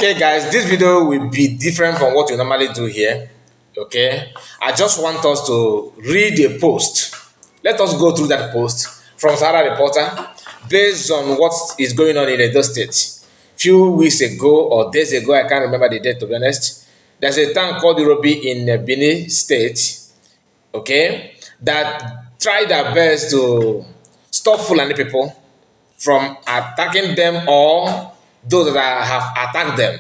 Okay guys, this video will be different from what we normally do here. Okay, I just want us to read a post. Let us go through that post from Sahara Reporter based on what is going on in Edo State. Few weeks ago or days ago, I can't remember the date to be honest, there's a town called Urobi in Benin State, okay, that tried their best to stop Fulani people from attacking them or those that have attacked them.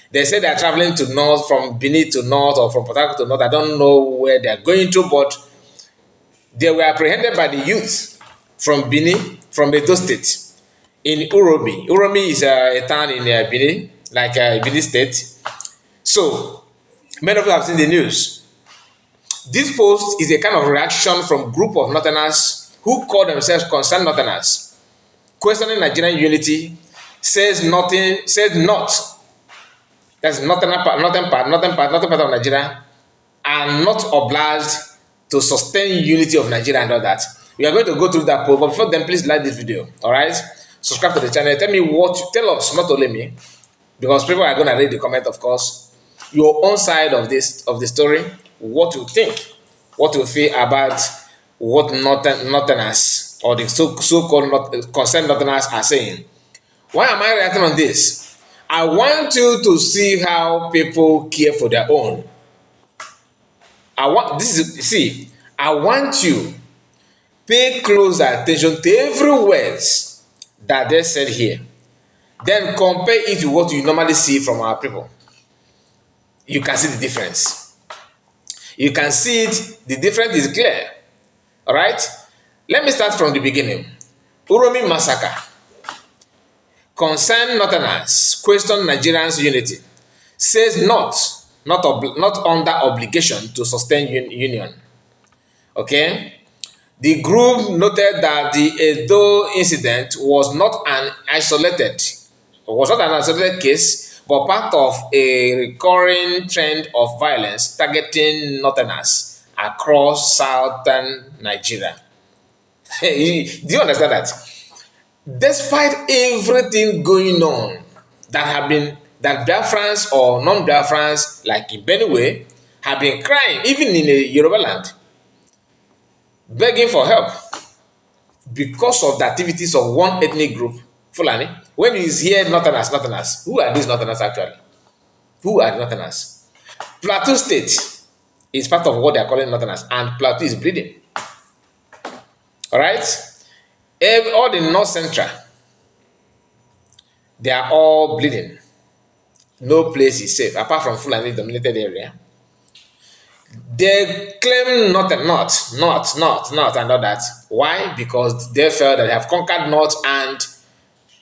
They say they are traveling to north, from Benin to north, or from Port Harcourt to north. I don't know where they are going to, but they were apprehended by the youth from Benin, from Edo State, in Urobi. Urobi is a town in Benin, like Benin State. So, many of you have seen the news. This post is a kind of reaction from a group of Northerners who call themselves concerned Northerners, questioning Nigerian unity, says nothing, says not. That's northern part of Nigeria are not obliged to sustain unity of Nigeria and all that. We are going to go through that poll, but before then, please like this video. All right, subscribe to the channel. Tell me what you tell us, not only me, because people are going to read the comment, of course. Your own side of this the story, what you think, what you feel about what Northerners or the so-called concerned Northerners are saying. Why am I reacting on this? I want you to see how people care for their own. I want you pay close attention to every word that they said here. Then compare it to what you normally see from our people. You can see the difference. You can see it, the difference is clear. All right? Let me start from the beginning. Uromi massacre. Concerned Northerners question Nigerians' unity. Says not under obligation to sustain union. Okay? The group noted that the Edo incident was not an isolated case, but part of a recurring trend of violence targeting Northerners across southern Nigeria. Do you understand that? Despite everything going on that Biafrans or non-Biafrans, like in Bl0w, have been crying, even in the Yoruba land, begging for help because of the activities of one ethnic group, Fulani. When you hear Northerners, who are these Northerners actually? Who are Northerners? Plateau State is part of what they are calling Northerners, and Plateau is bleeding. All right? All the North Central, they are all bleeding. No place is safe, apart from Fulani dominated area. They claim not, and all that. Why? Because they felt that they have conquered North and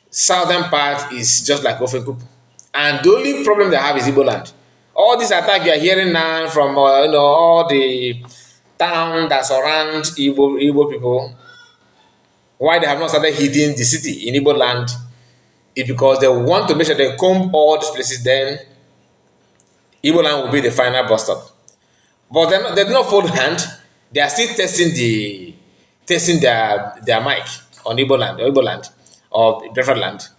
southern part is just like Ofekup. And the only problem they have is Igbo land. All this attack you are hearing now from all the town that surround Igbo people, why they have not started hitting the city in Igbo land is because they want to make sure they comb all these places, then Igbo land will be the final bus stop. But they do not fold hand. They are still testing their mic on Igbo land or Bedford land.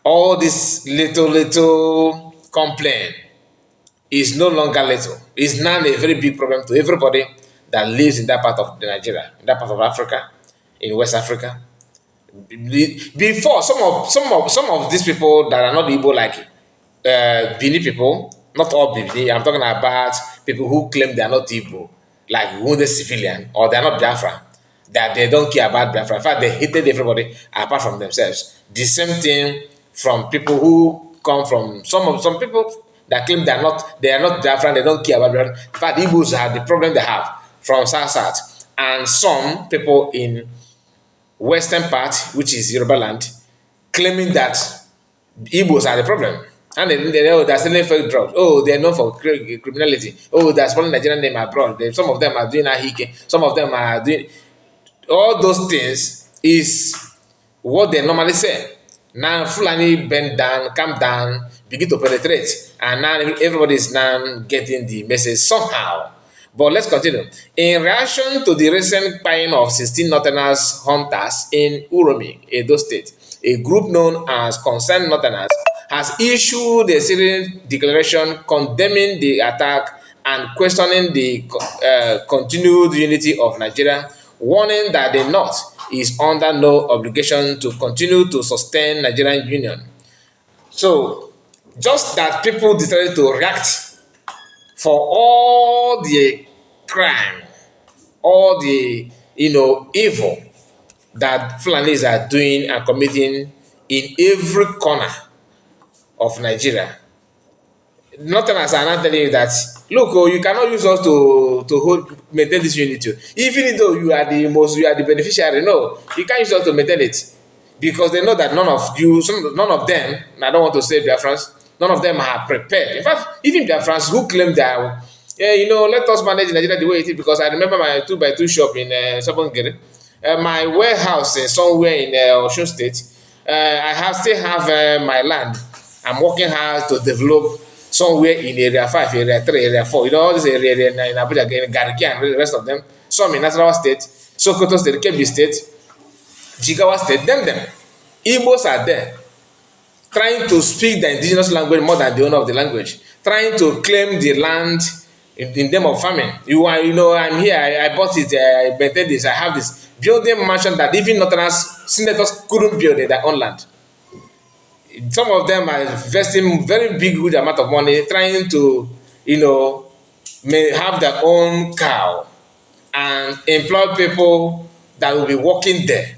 All this little complaint is no longer little. It's now a very big problem to everybody that lives in that part of Nigeria, in that part of Africa, in West Africa. Before, some of these people that are not Igbo, like Bini people, not all Bini, I'm talking about people who claim they are not Igbo, like wounded civilian, or they are not Biafra, that they don't care about Biafra. In fact, they hated everybody apart from themselves. The same thing from people who come from some people that claim they are not Biafra, they don't care about Biafra. In fact, Igbos have the problem they have from South, and some people in western part, which is Yoruba land, claiming that Igbos are the problem. And they're selling fake drugs. Oh, they're known for criminality. Oh, they're spoiling Nigerian name abroad. Some of them are doing ahike. Some of them are doing all those things. Is what they normally say. Now Fulani bend down, calm down, begin to penetrate, and now everybody is now getting the message somehow. But let's continue. In reaction to the recent killing of 16 Northerners hunters in Uromi, Edo State, a group known as Concerned Northerners has issued a serious declaration condemning the attack and questioning the continued unity of Nigeria, warning that the North is under no obligation to continue to sustain Nigerian union. So, just that people decided to react for all the crime, all the evil that Fulanis are doing and committing in every corner of Nigeria. Nothing as I'm not telling you that, look, oh, you cannot use us to maintain this unity. Even though you are the beneficiary, no, you can't use us to maintain it. Because they know that none of them, and I don't want to say Biafrans, none of them are prepared. In fact, even Biafrans who claim that, let us manage Nigeria the way it is, because I remember my 2x2 shop in Sabongere, my warehouse somewhere in H0t. Still have my land. I'm working hard to develop somewhere in area 5, area 3, area 4. All this area in Abuja, Gariki, and the rest of them. Some in Nasarawa State, Sokoto State, Kebbi State, Jigawa State, them. Igbos are there, trying to speak the indigenous language more than the owner of the language, trying to claim the land in name of farming. I'm here, I bought it, I maintained this, I have this. Building mansion that even Northerners, senators couldn't build in their own land. Some of them are investing very big, good amount of money, trying to, have their own cow and employ people that will be working there.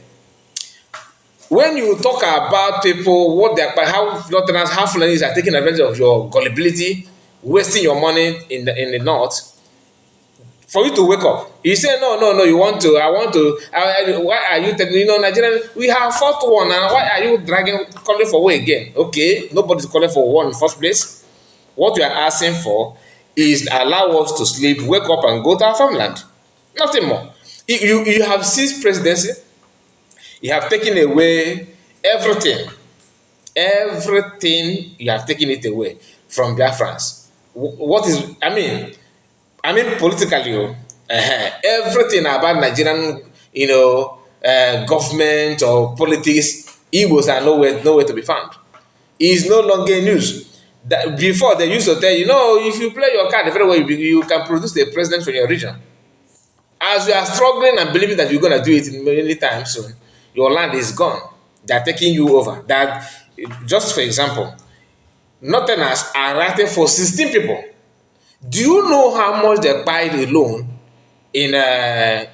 When you talk about people, how Fulanis are taking advantage of your gullibility, wasting your money in the North, for you to wake up, you say no, you want to, why are you telling Nigerian, we have fought one, and why are you calling for war again? Okay, nobody's calling for war in the first place. What we are asking for is allow us to sleep, wake up and go to our farmland. Nothing more. You have seized presidency, you have taken away everything you have taken it away from Biafrans. What is, politically, everything about Nigerian, government or politics, Igbos are nowhere to be found. It's no longer news. That before they used to tell if you play your card very well, you can produce the president from your region. As you are struggling and believing that you're going to do it many times soon, your land is gone. They're taking you over. That, just for example, Northerners are writing for 16 people. Do you know how much they paid alone in the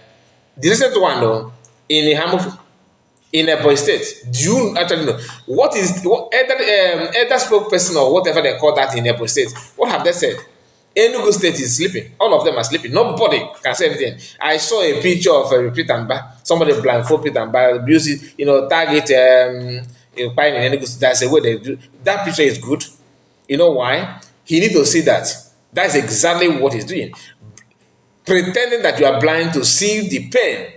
recent one though, in Hamufu, in Ebonyi State? Do you actually know what elder spokesperson or whatever they call that in Ebonyi State? What have they said? Enugu State is sleeping. All of them are sleeping. Nobody can say anything. I saw a picture of Peter Mba. Somebody blindfold Peter Mba, use it, target in Enugu State. That's the way they do. That picture is good. You know why? He need to see that. That's exactly what he's doing. Pretending that you are blind to see the pain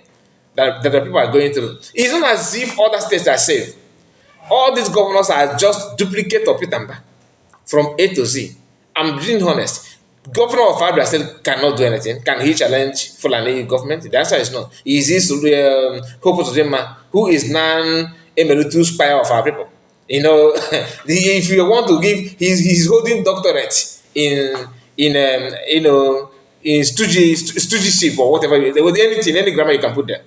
that the people are going through. It's not as if other states are safe. All these governors are just duplicate of Peter Mba from A to Z. I'm being honest. Governor of Abia State cannot do anything. Can he challenge Fulani government? The answer is no. Is this H0t, who is non-emeritus spy of our people? If you want to give, he's holding doctorate in stewardship or whatever. There was anything, any grammar you can put there,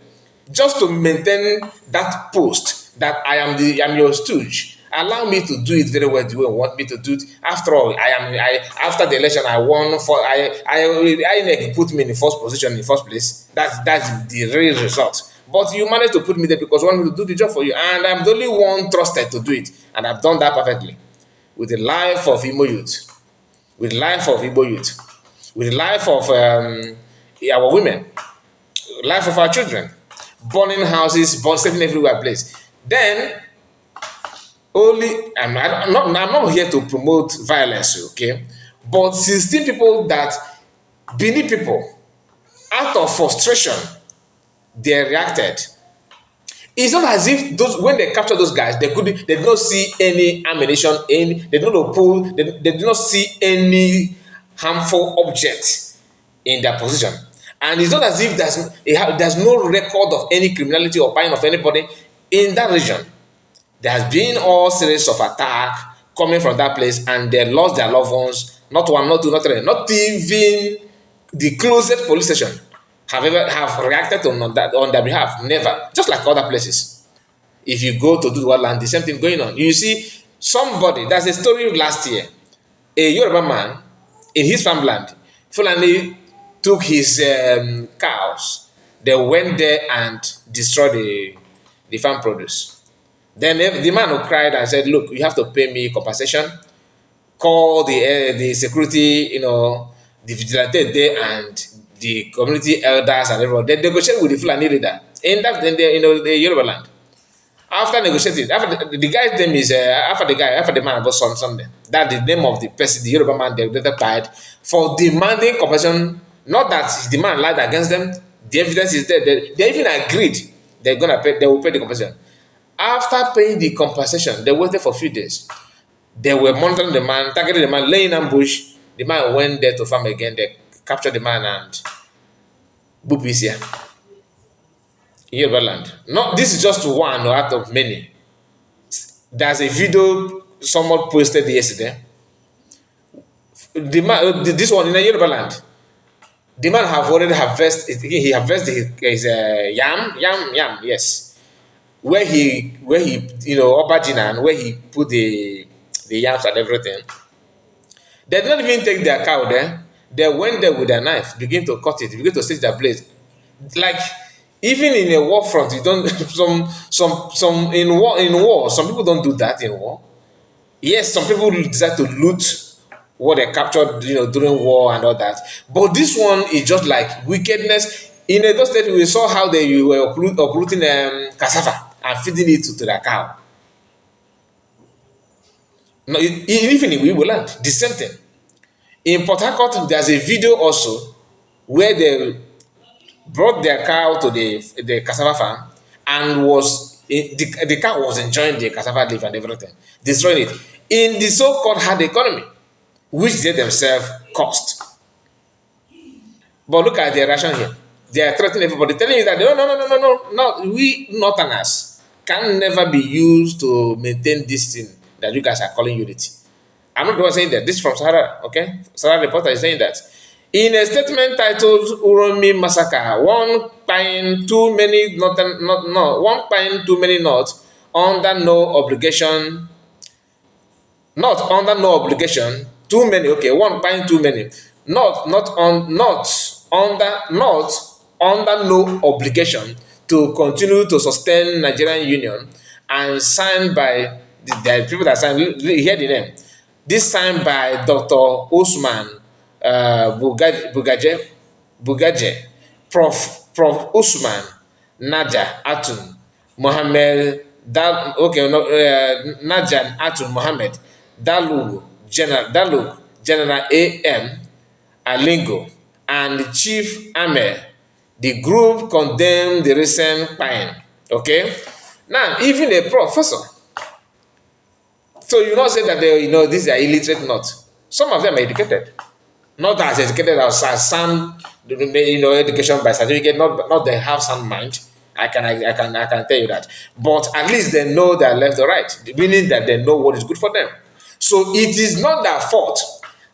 just to maintain that post that I am your stooge. Allow me to do it very well the way you want me to do it. After all, after the election I won for I put me in the first position in the first place. That's the real result. But you managed to put me there because you want me to do the job for you, and I'm the only one trusted to do it, and I've done that perfectly. With the life of Igbo youth, with the life of Igbo youth, with the life of our women, life of our children, burning houses, setting everywhere place. Then I'm not here to promote violence, okay? But 16 people that Benin people, out of frustration, they reacted. It's not as if when they capture those guys, they did not see any ammunition, they did not see any harmful object in their position. And it's not as if there's no record of any criminality or buying of anybody in that region. There has been all series of attack coming from that place, and they lost their loved ones. Not one, not two, not three, not even the closest police station have reacted on their behalf. Never. Just like other places. If you go to Duduwa land, the same thing going on. You see somebody. That's a story last year. A Yoruba man in his farmland, Fulani took his cows. They went there and destroyed the farm produce. Then the man who cried and said, "Look, you have to pay me compensation. Call the security, the vigilante there and the community elders and everyone." They negotiate with the Fulani leader in the Yoruba land. After negotiating, after the guy's name is after the man was something. That the name of the person, the Yoruba man, they later died for demanding compensation. Not that the man lied against them. The evidence is there. They even agreed they're gonna pay. They will pay the compensation. After paying the compensation, they waited for a few days. They were monitoring the man, targeting the man, laying ambush. The man went there to farm again. They captured the man and Bupisia. Yoruba land. No, this is just one out of many. There's a video someone posted yesterday. The man, this one in the Yoruba land. The man have already harvested. He harvested his yam, yes. Where he aubergine and where he put the yams and everything. They did not even take their cow there. They went there with their knife, begin to cut it, begin to stitch their blade. Like even in a war front, you don't some in war, some people don't do that in war. Yes, some people decide to loot what they captured, during war and all that. But this one is just like wickedness. In Edo State, we saw how they were uprooting cassava and feeding it to their cow. No, even in Igbo land, the same thing. In Port Harcourt, there's a video also where they brought their cow to the cassava farm and the cow was enjoying the cassava leaf and everything, destroying it in the so-called hard economy, which they themselves caused. But look at the reaction here. They are threatening everybody, telling you that no, we Northerners can never be used to maintain this thing that you guys are calling unity. I'm not the one saying that. This is from Sahara, okay? Sahara reporter is saying that. In a statement titled Uromi Massacre, one pine too many not under no obligation, too many, okay, one pine too many, not under no obligation to continue to sustain Nigerian Union, and signed by the people that signed, hear the name. This signed by Dr. Usman Bugaje, Prof. Usman Naja Atun Mohammed Najan Atun Mohammed Dalu General A.M. Alingo, and Chief Ame. The group condemned the recent fine. Okay? Now, even a professor. So you not say that these are illiterate, not. Some of them are educated. Not as educated as sound, education by certificate, not they have sound mind. I can tell you that. But at least they know their left or right, meaning that they know what is good for them. So it is not their fault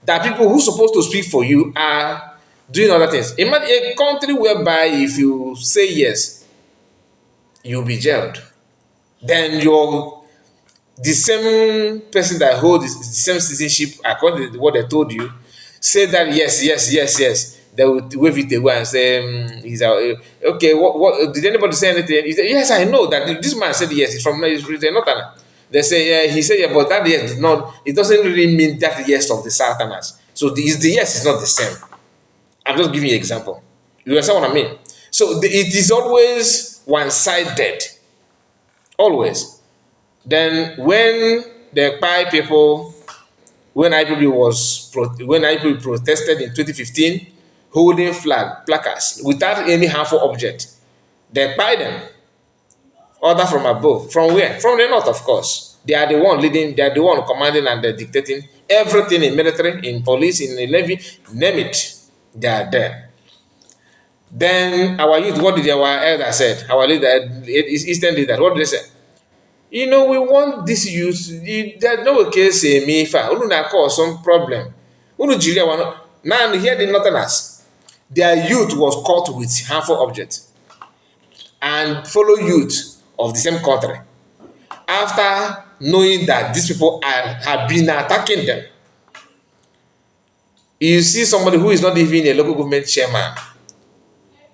that people who are supposed to speak for you are doing other things. Imagine a country whereby if you say yes, you'll be jailed. Then the same person that holds the same citizenship, according to what they told you, say that yes. They will wave it away and say, okay, what did anybody say anything? He said, yes, I know that this man said yes, he's Northern. They say, he said, yeah, but that yes it doesn't really mean that yes of the Southerners. So the yes is not the same. I'm just giving you an example. You understand what I mean? So it is always one-sided. Always. Then when the Pai people, when IPB protested in 2015, holding placards without any harmful object, they Pai them. Order from above. From where? From the north, of course. They are the one leading, they are the one commanding and they're dictating everything in military, in police, in the navy, name it. They are there. Then our youth, what did our elder said? Our leader, Eastern leader, what did they say? We want this youth. There's no case me fa. Unu na cause some problem. N9jeria one now here the northerners. Their youth was caught with harmful objects and follow youth of the same country after knowing that these people have been attacking them. You see somebody who is not even a local government chairman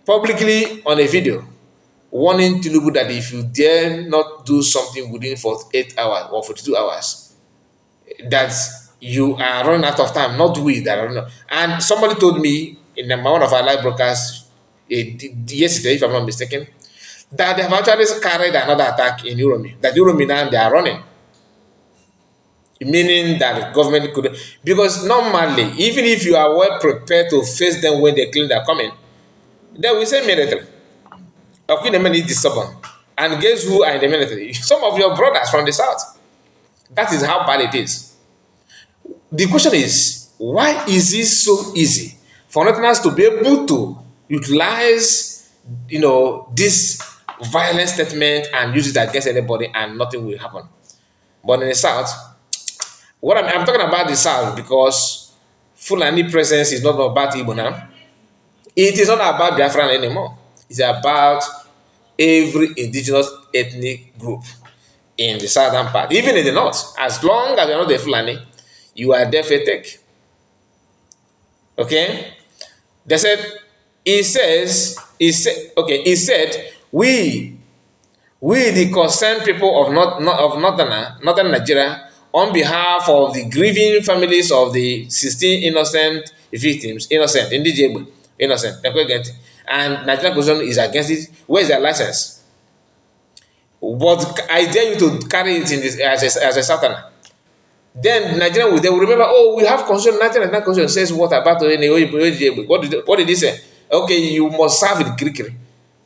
publicly on a video warning Tinubu that if you dare not do something within 48 hours or 42 hours, that you are running out of time, not we that are running out. And somebody told me in one of our live broadcasts yesterday, if I'm not mistaken, that they have actually carried another attack in Uromi, that Uromi now they are running. Meaning that the government could, because normally, even if you are well prepared to face them when they claim they are coming, they will say military. Okinamen is stubborn. And guess who are in the military? Some of your brothers from the south. That is how bad it is. The question is, why is it so easy for Northerners to be able to utilize, this violent statement and use it against anybody and nothing will happen? But in the south, what I'm talking about the south because Fulani presence is not about Igbo now. It is not about Biafran anymore. It's about every indigenous ethnic group in the southern part, even in the north. As long as you're not the Fulani, you are there for take. Okay? They said, he said, we the concerned people of northern Nigeria, on behalf of the grieving families of the 16 innocent victims, innocent, and Nigerian Constitution is against it. Where is their license? But I dare you to carry it in this as a Southerner. Then Nigerian they will remember, oh, we have Constitution, 1999 Constitution says what about what did he say? Okay, you must serve in Kirikiri.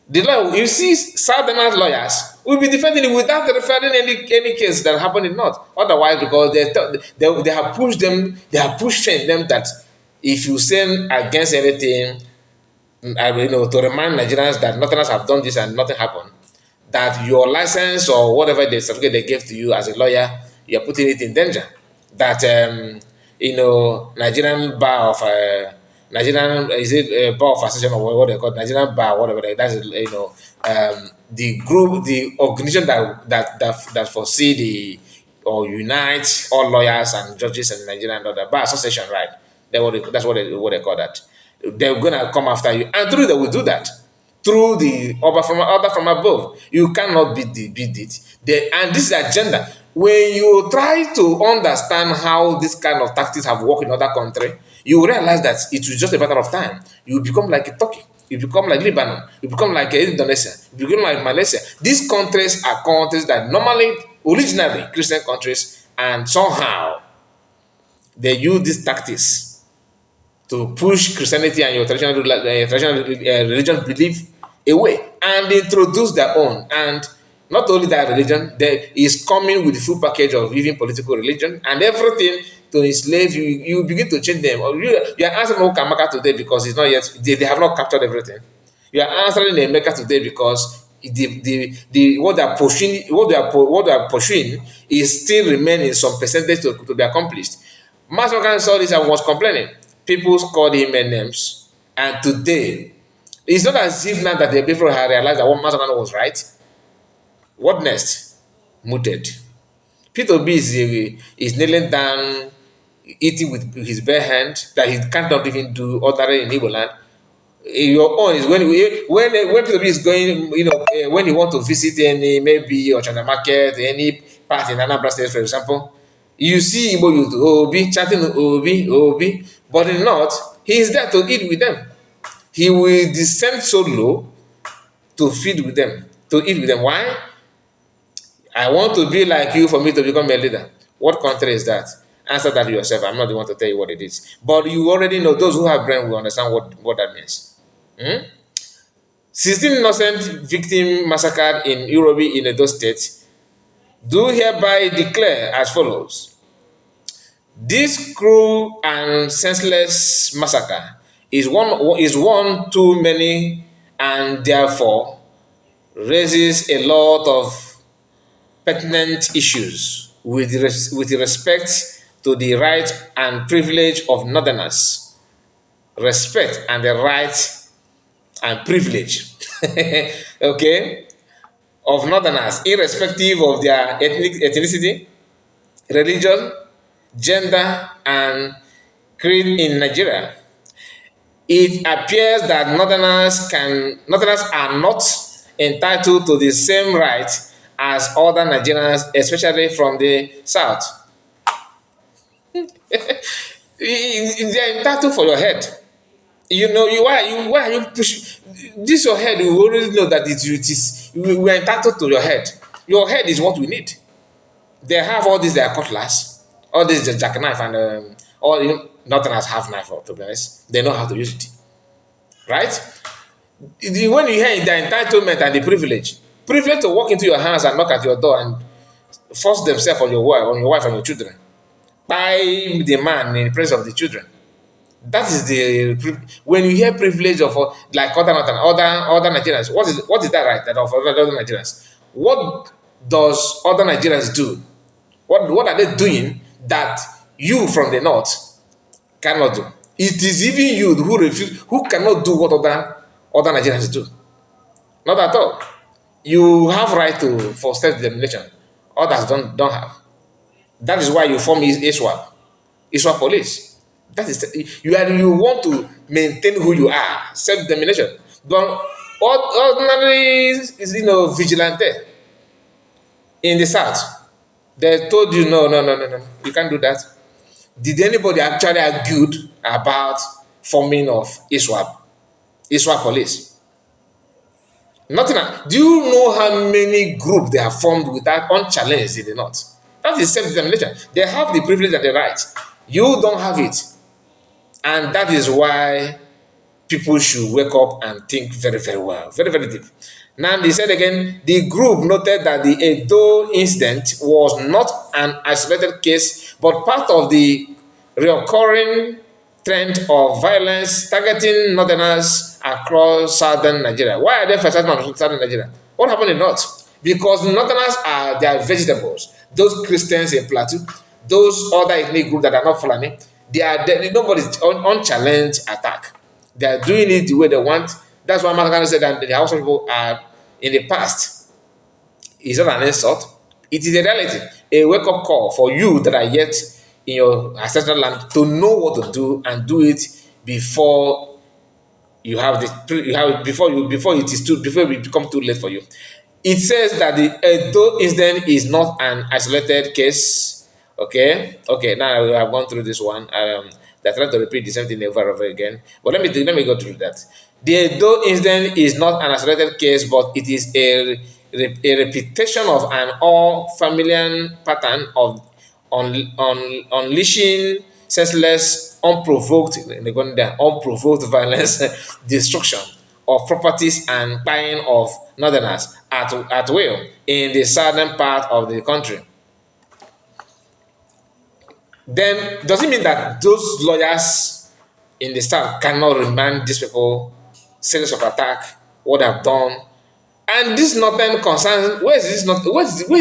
The law, you see, Southern lawyers will be defending it without referring any case that happened in North. Otherwise, because they have pushed them, that if you sin against anything, to remind Nigerians that Northerners have done this and nothing happened, that your license or whatever the certificate they gave to you as a lawyer, you are putting it in danger. That Nigerian bar of Nigerian bar of association or what they call Nigerian bar, whatever that's the group, the organization that foresee the or unite all lawyers and judges in Nigeria and other bar association, right? That's what they call that. They're gonna come after you, and through they will do that through the order from above. You cannot beat it. And this is agenda. When you try to understand how this kind of tactics have worked in other countries, you realize that it is just a matter of time. You become like a Turkey. You become like Lebanon. You become like Indonesia. You become like Malaysia. These countries are countries that normally, originally, Christian countries, and somehow they use these tactics to push Christianity and your traditional religion belief away and introduce their own. And not only that religion, there is coming with the full package of even political religion and everything to enslave you. You begin to change them. Or you are answering Okamaka today because it's not yet, they have not captured everything. You are answering Emeka today because what they are pursuing is still remaining some percentage to be accomplished. Massacre saw this and was complaining. People called him names, and today it's not as if now that the people have realized that what Massacre was right. What next? Muted. Peter B is kneeling down, eating with his bare hand that he cannot even do ordinary in Igbo land. Your own is when Peter B is going, when he want to visit any maybe Ochana market, any part in Anambra State, for example, you see Igbo youth Obi chatting Obi, but in North, he is there to eat with them. He will descend so low to feed with them, to eat with them. Why? I want to be like you for me to become a leader. What country is that? Answer that yourself. I'm not the one to tell you what it is. But you already know, those who have brain will understand what that means. 16 innocent victims massacred in Urobi in Edo State do hereby declare as follows. This cruel and senseless massacre is one too many and therefore raises a lot of pertinent issues with respect to the right and privilege of Northerners. Respect and the right and privilege, okay, of Northerners, irrespective of their ethnicity, religion, gender, and creed in Nigeria. It appears that Northerners are not entitled to the same rights as other Nigerians, especially from the south. They are entitled for your head. You know, why are you pushing this your head? You already know that we are entitled to your head. Your head is what we need. They have all these their cutlass, all these the jackknife and all Northerners have knife, to be honest. They know how to use it. Right? When you hear the entitlement and the privilege to walk into your house and knock at your door and force themselves on your wife and your children by the man in the presence of the children. That is when you hear privilege of like other Nigerians. What is that right? That of other Nigerians. What does other Nigerians do? What are they doing that you from the north cannot do? It is even you who cannot do what other Nigerians do. Not at all. You have right for self-determination. Others don't have. That is why you form ISWAP police. That is you want to maintain who you are, self-determination. But ordinary is vigilante in the south. They told you no, you can't do that. Did anybody actually argued about forming of ISWAP police? Nothing. Do you know how many groups they have formed without unchallenged in the north? That is self-determination. They have the privilege and the right. You don't have it. And that is why people should wake up and think very, very well, very, very deep. Now, they said again, the group noted that the Edo incident was not an isolated case, but part of the recurring trend of violence targeting Northerners across southern Nigeria. Why are they focusing on southern Nigeria? What happened in North? Because Northerners they are vegetables. Those Christians in Plateau, those other ethnic groups that are not Fulani, nobody's unchallenged attack. They are doing it the way they want. That's why Massacre said that the Hausa people are in the past. It's not an insult. It is a reality, a wake-up call for you that are yet in your ancestral land to know what to do and do it before you have before it become too late for you. It says that the Edo incident is not an isolated case. Okay. Now we have gone through this one. They're trying to repeat the same thing over and over again. But let me go through that. The Edo incident is not an isolated case, but it is a repetition of an all-familiar pattern of unleashing senseless, unprovoked violence, destruction of properties and buying of Northerners at will in the southern part of the country. Then does it mean that those lawyers in the south cannot remind these people series of attack, what they've done? And this nothing concerns, where is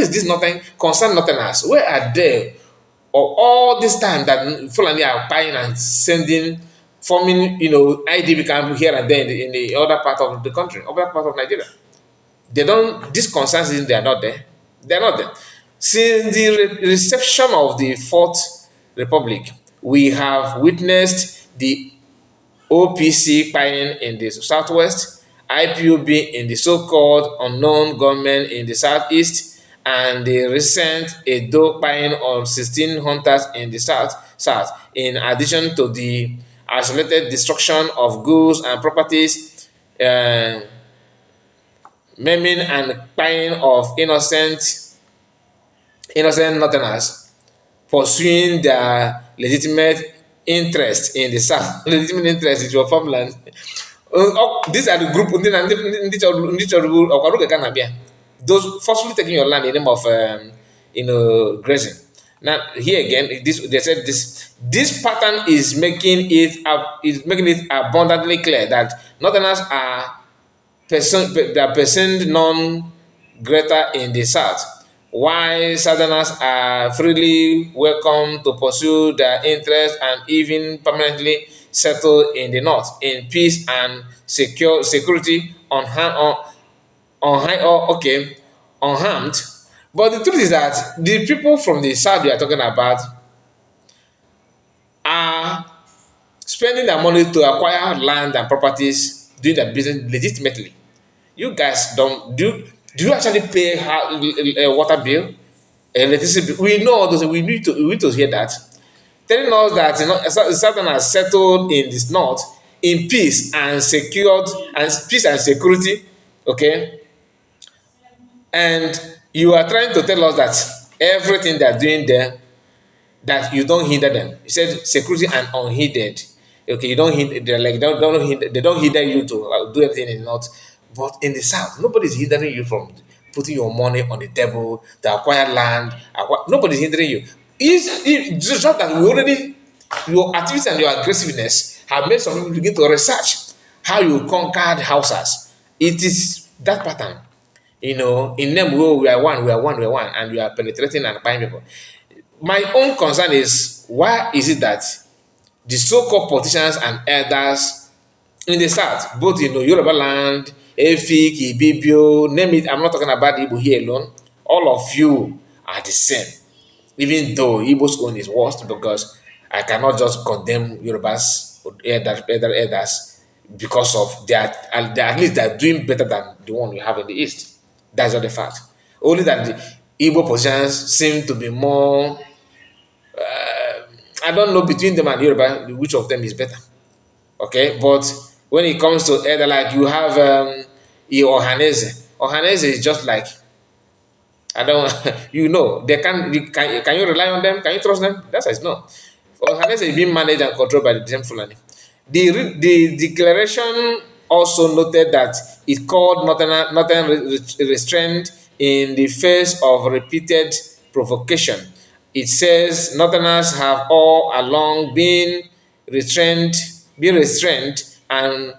this nothing concern Northerners? Where are they? Or all this time that Fulani are buying and forming, IDB camp here and there in the other part of the country, other part of Nigeria. This concerns them, they are not there. They are not there. Since the reception of the Fourth Republic, we have witnessed the OPC buying in the southwest, IPOB in the so-called unknown government in the southeast, and the recent Edo buying of 16 hunters in the south, in addition to the isolated destruction of goods and properties, maiming and buying of innocent Northerners pursuing their legitimate interest in the south, legitimate interest in your farmland. These are the group those forcefully taking your land in the name of grazing. Now here again, they said this pattern is making it abundantly clear that Northerners are percent non greater in the south, Why Southerners are freely welcome to pursue their interests and even permanently settle in the North in peace and security okay, unharmed. But the truth is that the people from the South we are talking about are spending their money to acquire land and properties, doing their business legitimately. You guys don't do you actually pay water bill, electricity bill? We know all those. We need to hear that telling us that Satan has settled in this north in peace and secured and peace and security. Okay, and you are trying to tell us that everything they are doing there, that you don't hinder them. You said security and unhindered. Okay, you don't hinder. They're like don't hinder, they don't hinder you to do everything in the north, but in the south, nobody's hindering you from putting your money on the table to acquire land. Nobody's hindering you. It's just that we already your activity and your aggressiveness have made some people begin to research how you conquered houses. It is that pattern. In them, oh, we are one, we are one, we are one, and we are penetrating and buying people. My own concern is why is it that the so-called politicians and elders in the south, both Yoruba land, Efik, Ibibio, name it, I'm not talking about Igbo here alone, all of you are the same. Even though Igbo's own is worst, because I cannot just condemn Yoruba's elders because of at least they're doing better than the one we have in the east. That's not the fact. Only that the Igbo positions seem to be more. I don't know between them and Yoruba which of them is better. Okay, but when it comes to elder, like you have Ohaneze. Ohaneze is just like I don't. Can you rely on them? Can you trust them? That's why it's no. Ohaneze is being managed and controlled by the same Fulani. The declaration also noted that it called northern restraint in the face of repeated provocation. It says Northerners have all along restrained, been restrained and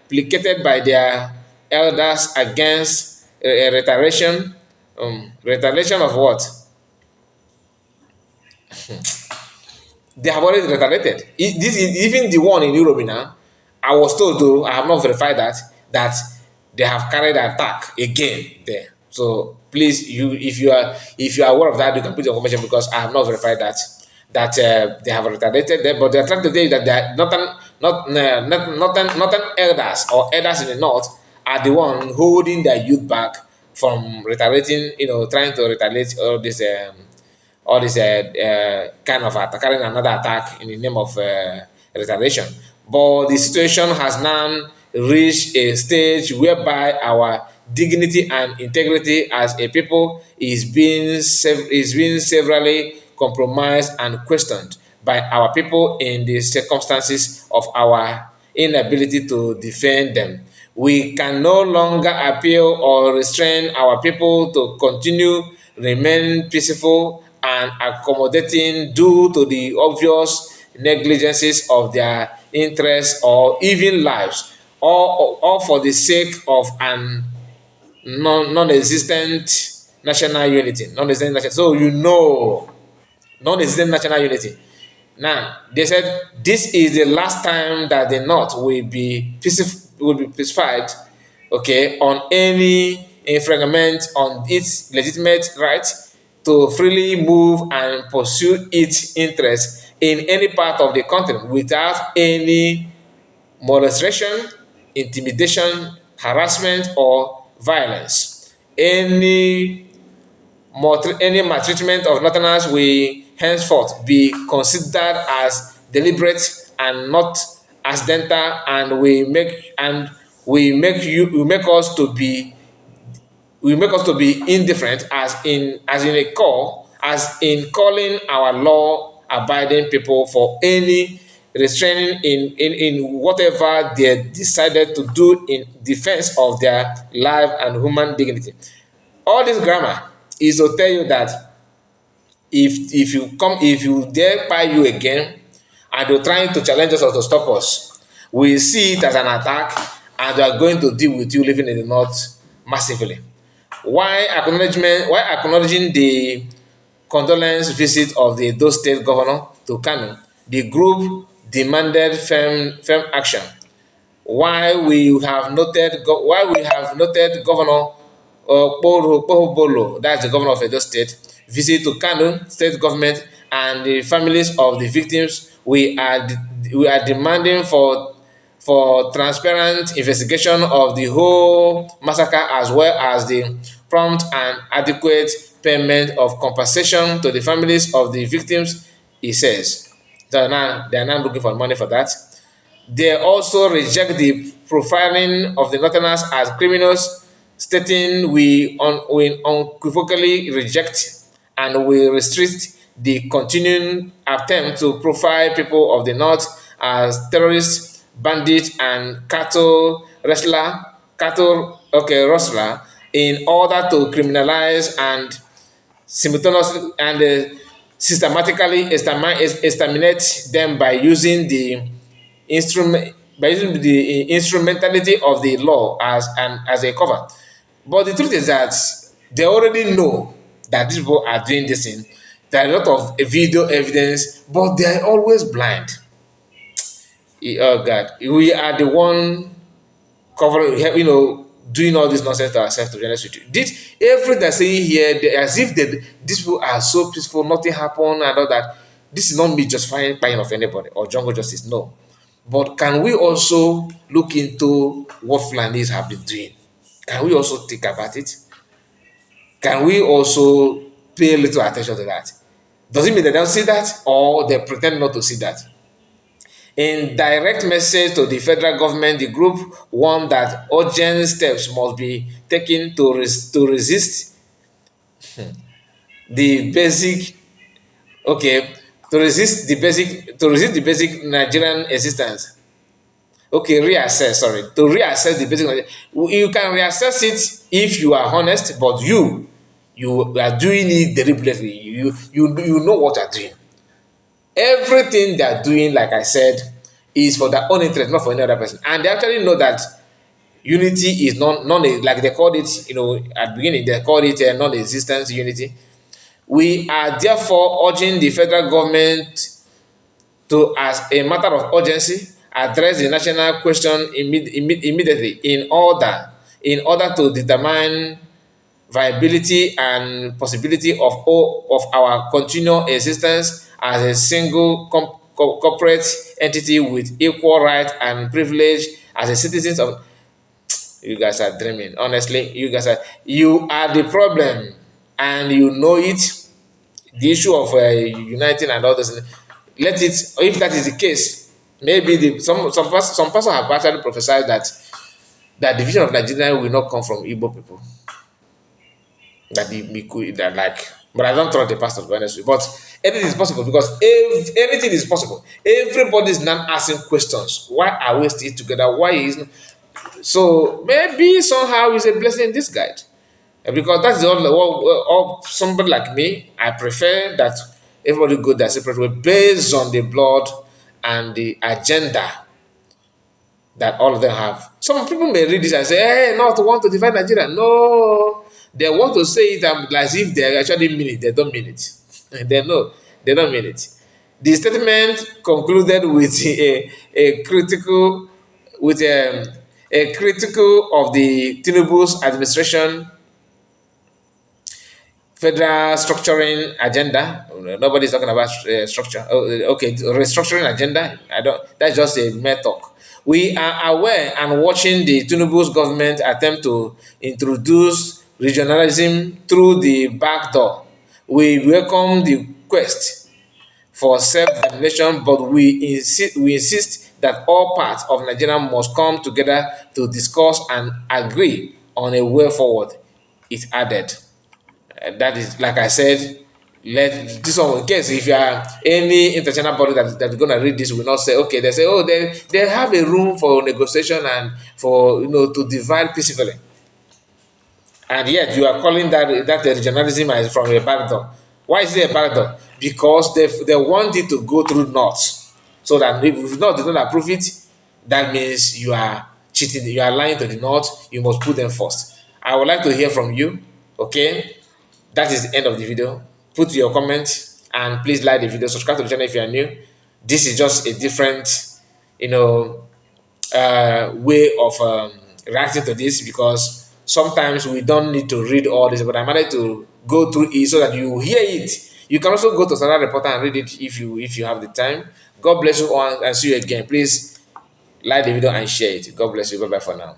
placated by their elders against retaliation. Retaliation of what? They have already retaliated. This is even the one in Europe now. I was told, though I have not verified that they have carried an attack again there. So please, if you are aware of that, you can put your information because I have not verified that they have retaliated there. But they are trying to tell you that they are not elders or elders in the north are the one holding their youth back from retaliating. Trying to retaliate all this kind of attack, carrying another attack in the name of retaliation. But the situation has now reached a stage whereby our dignity and integrity as a people is being severally compromised and questioned by our people in the circumstances of our inability to defend them. We can no longer appeal or restrain our people to continue remain peaceful and accommodating due to the obvious negligences of their interests or even lives, all for the sake of an non-existent national unity. Non-existent national. So non-existent national unity. Now they said this is the last time that the North will be pacified, okay, on any infringement on its legitimate right to freely move and pursue its interests in any part of the country without any molestation, intimidation, harassment, or violence. Any maltreatment of Northerners will henceforth be considered as deliberate and not accidental, and will make us to be indifferent as in calling our law abiding people for any restraining in whatever they decided to do in defense of their life and human dignity. All this grammar is to tell you that if you dare buy you again and they're trying to challenge us or to stop us, we see it as an attack and they are going to deal with you living in the north massively. Why acknowledging the condolence visit of the Edo State Governor to Kano, the group demanded firm action. Why we have noted Governor Bl0w, that's the governor of Edo State, visit to Kano state government and the families of the victims. We are demanding for transparent investigation of the whole massacre, as well as the prompt and adequate payment of compensation to the families of the victims, he says. They are now looking for money for that. They also reject the profiling of the Northerners as criminals, stating we unequivocally reject and we restrict the continuing attempt to profile people of the North as terrorists, bandits, and rustler in order to criminalize and simultaneously and systematically exterminate them by using the instrumentality of the law as a cover. But the truth is that they already know that these people are doing this thing. There are a lot of video evidence, but they are always blind. Oh God, we are the one covering, doing all this nonsense to ourselves. To be honest with you, this everything they're saying here, as if these people are so peaceful, nothing happened and all that. This is not me justifying buying of anybody or jungle justice. No, but can we also look into what Fulanis have been doing? Can we also think about it? Can we also pay a little attention to that? Does it mean they don't see that, or they pretend not to see that? In direct message to the federal government, the group warned that urgent steps must be taken to resist the basic okay to resist the basic Nigerian existence. Okay, reassess. Sorry, to reassess the basic. You can reassess it if you are honest, but you are doing it deliberately. You know what you're doing. Everything they are doing, like I said, is for their own interest, not for any other person. And they actually know that unity is like they called it, at the beginning, they called it a non-existence unity. We are therefore urging the federal government to, as a matter of urgency, address the national question immediately in order to determine viability and possibility of our continual existence as a single corporate entity with equal rights and privilege as a citizens of. You guys are dreaming. Honestly, you are the problem, and you know it. The issue of uniting and all this. Let it. If that is the case, maybe some person have actually prophesied that the division of Nigeria will not come from Igbo people. But I don't trust the pastor, to be honest with you. But anything is possible, because if anything is possible, everybody is now asking questions. Why are we still together? Why is so? Maybe somehow it's a blessing in disguise. Because that's the only or somebody like me, I prefer that everybody go their separate way based on the blood and the agenda that all of them have. Some people may read this and say, hey, not to want to divide Nigeria. No, they want to say it as if they actually mean it. They don't mean it. They know they don't mean it. The statement concluded with a critical a critical of the Tinubu's administration federal structuring agenda. Nobody's talking about structure. Okay, restructuring agenda. I don't. That's just a mere talk. We are aware and watching the Tinubu's government attempt to introduce regionalism through the back door. We welcome the quest for self-determination, but we insist that all parts of Nigeria must come together to discuss and agree on a way forward. It added. That is, like I said, let this one, in case if you are any international body that's going to read this, will not say, okay, they say, oh, they have a room for negotiation and for, to divide peacefully. And yet you are calling that regionalism is from a backdoor. Why is it a backdoor? Because they want it to go through North. So that if North did not approve it, that means you are cheating, you are lying to the North, you must put them first. I would like to hear from you. Okay, that is the end of the video. Put your comments and please like the video. Subscribe to the channel if you are new. This is just a different, you know, way of reacting to this, because sometimes we don't need to read all this, but I managed to go through it so that you hear it. You can also go to Standard Reporter and read it if you have the time. God bless you all and see you again. Please like the video and share it. God bless you. Bye bye for now.